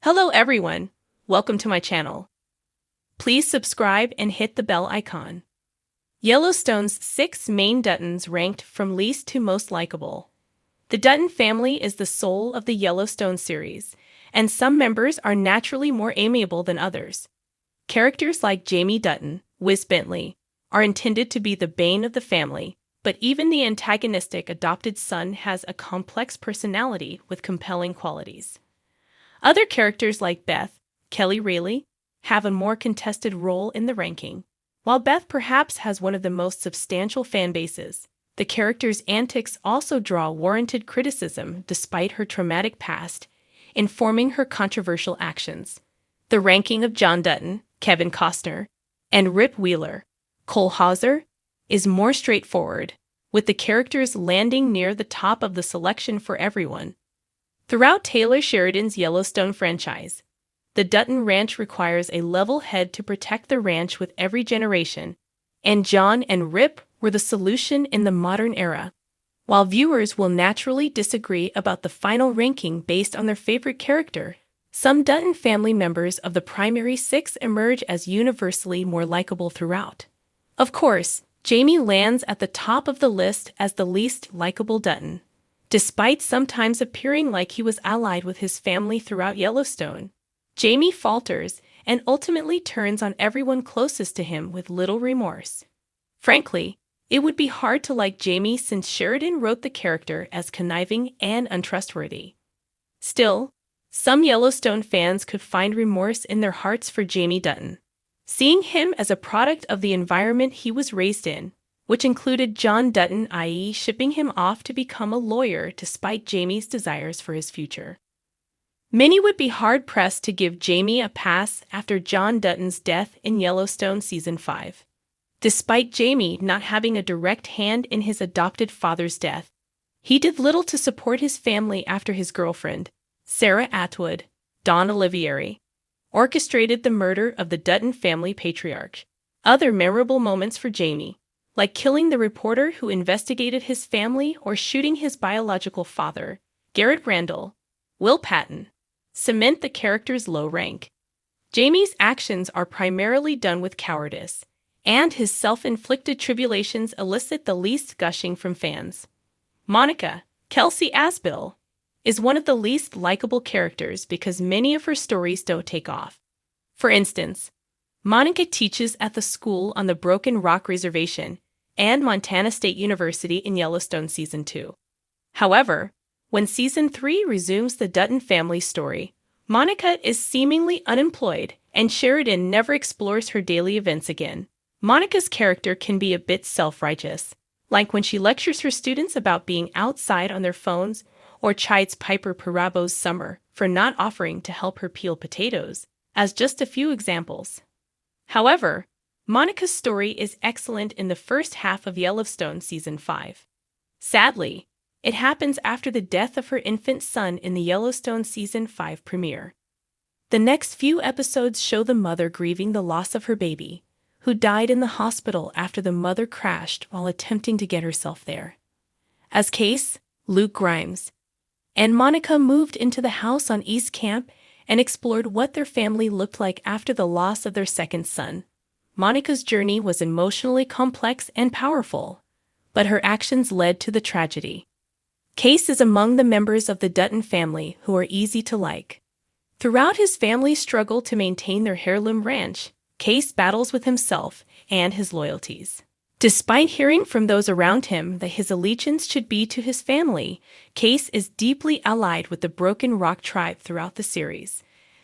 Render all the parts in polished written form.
Hello everyone, welcome to my channel. Please subscribe and hit the bell icon. Yellowstone's 6 main Duttons ranked from least to most likable. The Dutton family is the soul of the Yellowstone series, and some members are naturally more amiable than others. Characters like Jamie Dutton, Wiz Bentley, are intended to be the bane of the family, but even the antagonistic adopted son has a complex personality with compelling qualities. Other characters like Beth, Kelly Rayleigh, have a more contested role in the ranking. While Beth perhaps has one of the most substantial fan bases, the character's antics also draw warranted criticism despite her traumatic past, informing her controversial actions. The ranking of John Dutton, Kevin Costner, and Rip Wheeler, Cole Hauser, is more straightforward, with the characters landing near the top of the selection for everyone. Throughout Taylor Sheridan's Yellowstone franchise, the Dutton Ranch requires a level head to protect the ranch with every generation, and John and Rip were the solution in the modern era. While viewers will naturally disagree about the final ranking based on their favorite character, some Dutton family members of the primary 6 emerge as universally more likable throughout. Of course, Jamie lands at the top of the list as the least likable Dutton. Despite sometimes appearing like he was allied with his family throughout Yellowstone, Jamie falters and ultimately turns on everyone closest to him with little remorse. Frankly, it would be hard to like Jamie since Sheridan wrote the character as conniving and untrustworthy. Still, some Yellowstone fans could find remorse in their hearts for Jamie Dutton, seeing him as a product of the environment he was raised in, which included John Dutton, i.e. shipping him off to become a lawyer despite Jamie's desires for his future. Many would be hard-pressed to give Jamie a pass after John Dutton's death in Yellowstone Season 5. Despite Jamie not having a direct hand in his adopted father's death, he did little to support his family after his girlfriend, Sarah Atwood, Dawn Olivieri, orchestrated the murder of the Dutton family patriarch. Other memorable moments for Jamie, like killing the reporter who investigated his family or shooting his biological father, Garrett Randall, Will Patton, cement the character's low rank. Jamie's actions are primarily done with cowardice, and his self-inflicted tribulations elicit the least gushing from fans. Monica, Kelsey Asbill, is one of the least likable characters because many of her stories don't take off. For instance, Monica teaches at the school on the Broken Rock Reservation and Montana State University in Yellowstone Season 2. However, when Season 3 resumes the Dutton family story, Monica is seemingly unemployed, and Sheridan never explores her daily events again. Monica's character can be a bit self-righteous, like when she lectures her students about being outside on their phones or chides Piper Parabo's Summer for not offering to help her peel potatoes, as just a few examples. However, Monica's story is excellent in the first half of Yellowstone Season 5. Sadly, it happens after the death of her infant son in the Yellowstone Season 5 premiere. The next few episodes show the mother grieving the loss of her baby, who died in the hospital after the mother crashed while attempting to get herself there. As Case, Luke Grimes, and Monica moved into the house on East Camp and explored what their family looked like after the loss of their second son. Monica's journey was emotionally complex and powerful, but her actions led to the tragedy. Case is among the members of the Dutton family who are easy to like. Throughout his family's struggle to maintain their heirloom ranch, Case battles with himself and his loyalties. Despite hearing from those around him that his allegiance should be to his family, Case is deeply allied with the Broken Rock tribe throughout the series.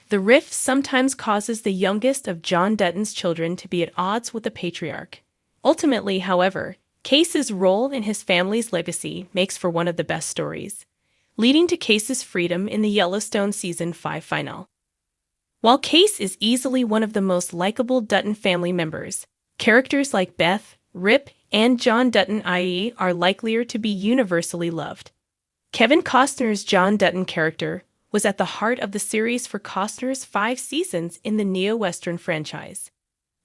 The rift sometimes causes the youngest of John Dutton's children to be at odds with the patriarch. Ultimately, however, Case's role in his family's legacy makes for one of the best stories, leading to Case's freedom in the Yellowstone Season 5 final. While Case is easily one of the most likable Dutton family members, characters like Beth, Rip, and John Dutton i.e. are likelier to be universally loved. Kevin Costner's John Dutton character was at the heart of the series for Costner's 5 seasons in the neo-Western franchise.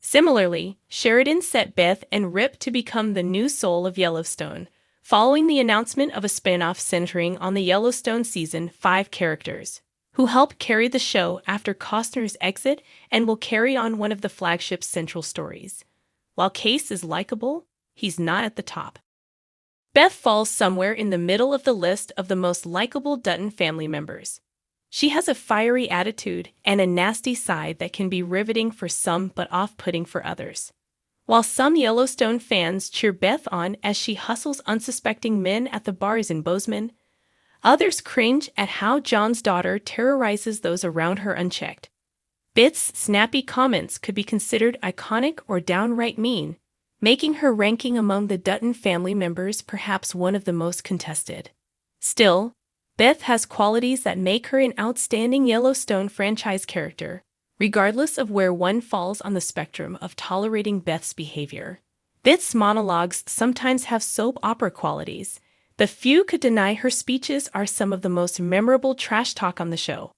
Similarly, Sheridan set Beth and Rip to become the new soul of Yellowstone, following the announcement of a spin-off centering on the Yellowstone Season 5 characters, who help carry the show after Costner's exit and will carry on one of the flagship's central stories. While Case is likable, he's not at the top. Beth falls somewhere in the middle of the list of the most likable Dutton family members. She has a fiery attitude and a nasty side that can be riveting for some but off-putting for others. While some Yellowstone fans cheer Beth on as she hustles unsuspecting men at the bars in Bozeman, others cringe at how John's daughter terrorizes those around her unchecked. Beth's snappy comments could be considered iconic or downright mean, making her ranking among the Dutton family members perhaps one of the most contested. Still, Beth has qualities that make her an outstanding Yellowstone franchise character, regardless of where one falls on the spectrum of tolerating Beth's behavior. Beth's monologues sometimes have soap opera qualities, but few could deny her speeches are some of the most memorable trash talk on the show.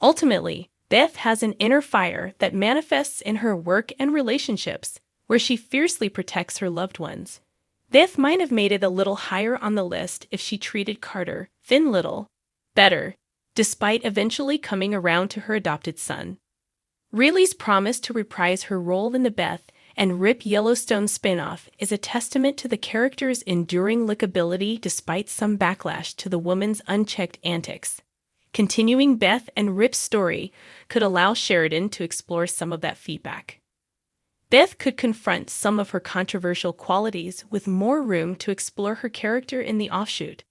Ultimately, Beth has an inner fire that manifests in her work and relationships, where she fiercely protects her loved ones. Beth might have made it a little higher on the list if she treated Carter, Finn Little, better, despite eventually coming around to her adopted son. Riley's promise to reprise her role in the Beth and Rip Yellowstone spin-off is a testament to the character's enduring likability despite some backlash to the woman's unchecked antics. Continuing Beth and Rip's story could allow Sheridan to explore some of that feedback. Beth could confront some of her controversial qualities with more room to explore her character in the offshoot.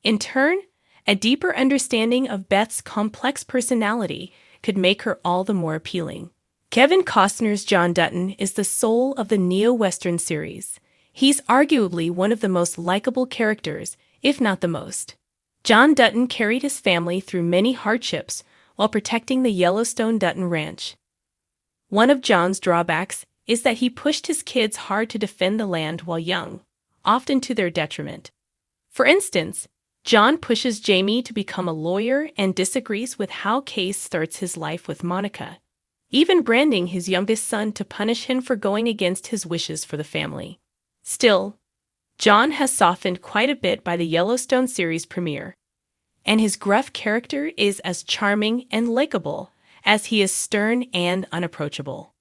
In turn, a deeper understanding of Beth's complex personality could make her all the more appealing. Kevin Costner's John Dutton is the soul of the neo-Western series. He's arguably one of the most likable characters, if not the most. John Dutton carried his family through many hardships while protecting the Yellowstone Dutton Ranch. One of John's drawbacks is that he pushed his kids hard to defend the land while young, often to their detriment. For instance, John pushes Jamie to become a lawyer and disagrees with how Case starts his life with Monica, even branding his youngest son to punish him for going against his wishes for the family. Still, John has softened quite a bit by the Yellowstone series premiere, and his gruff character is as charming and likable as he is stern and unapproachable.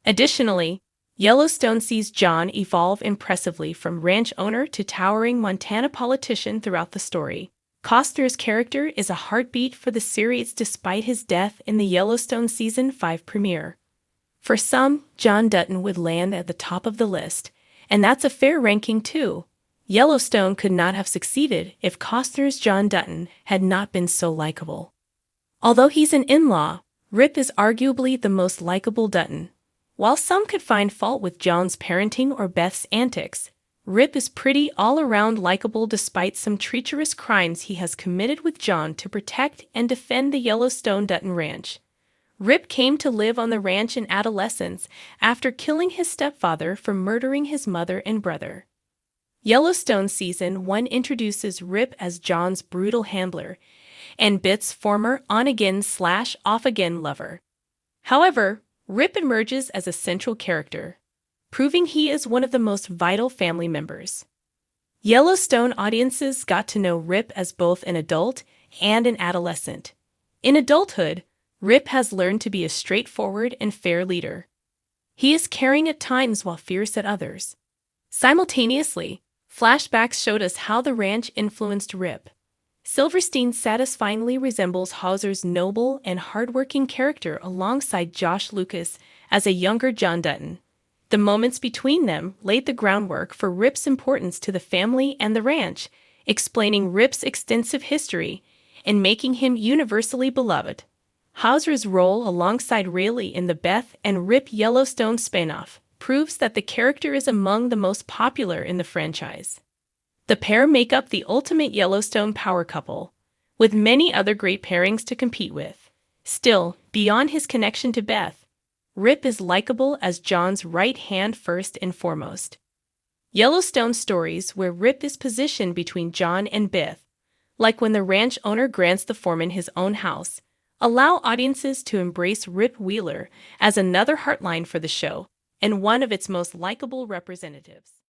Additionally, Yellowstone sees John evolve impressively from ranch owner to towering Montana politician throughout the story. Costner's character is a heartbeat for the series despite his death in the Yellowstone Season 5 premiere. For some, John Dutton would land at the top of the list, and that's a fair ranking too. Yellowstone could not have succeeded if Costner's John Dutton had not been so likable. Although he's an in-law, Rip is arguably the most likable Dutton. While some could find fault with John's parenting or Beth's antics, Rip is pretty all-around likable despite some treacherous crimes he has committed with John to protect and defend the Yellowstone Dutton Ranch. Rip came to live on the ranch in adolescence after killing his stepfather for murdering his mother and brother. Yellowstone Season 1 introduces Rip as John's brutal handler and Beth's former on-again/off-again lover. However, Rip emerges as a central character, proving he is one of the most vital family members. Yellowstone audiences got to know Rip as both an adult and an adolescent. In adulthood, Rip has learned to be a straightforward and fair leader. He is caring at times while fierce at others. Simultaneously, flashbacks showed us how the ranch influenced Rip. Silverstein satisfyingly resembles Hauser's noble and hardworking character alongside Josh Lucas as a younger John Dutton. The moments between them laid the groundwork for Rip's importance to the family and the ranch, explaining Rip's extensive history and making him universally beloved. Hauser's role alongside Riley in the Beth and Rip Yellowstone spin-off proves that the character is among the most popular in the franchise. The pair make up the ultimate Yellowstone power couple, with many other great pairings to compete with. Still, beyond his connection to Beth, Rip is likable as John's right hand first and foremost. Yellowstone stories where Rip is positioned between John and Beth, like when the ranch owner grants the foreman his own house, allow audiences to embrace Rip Wheeler as another heartline for the show and one of its most likable representatives.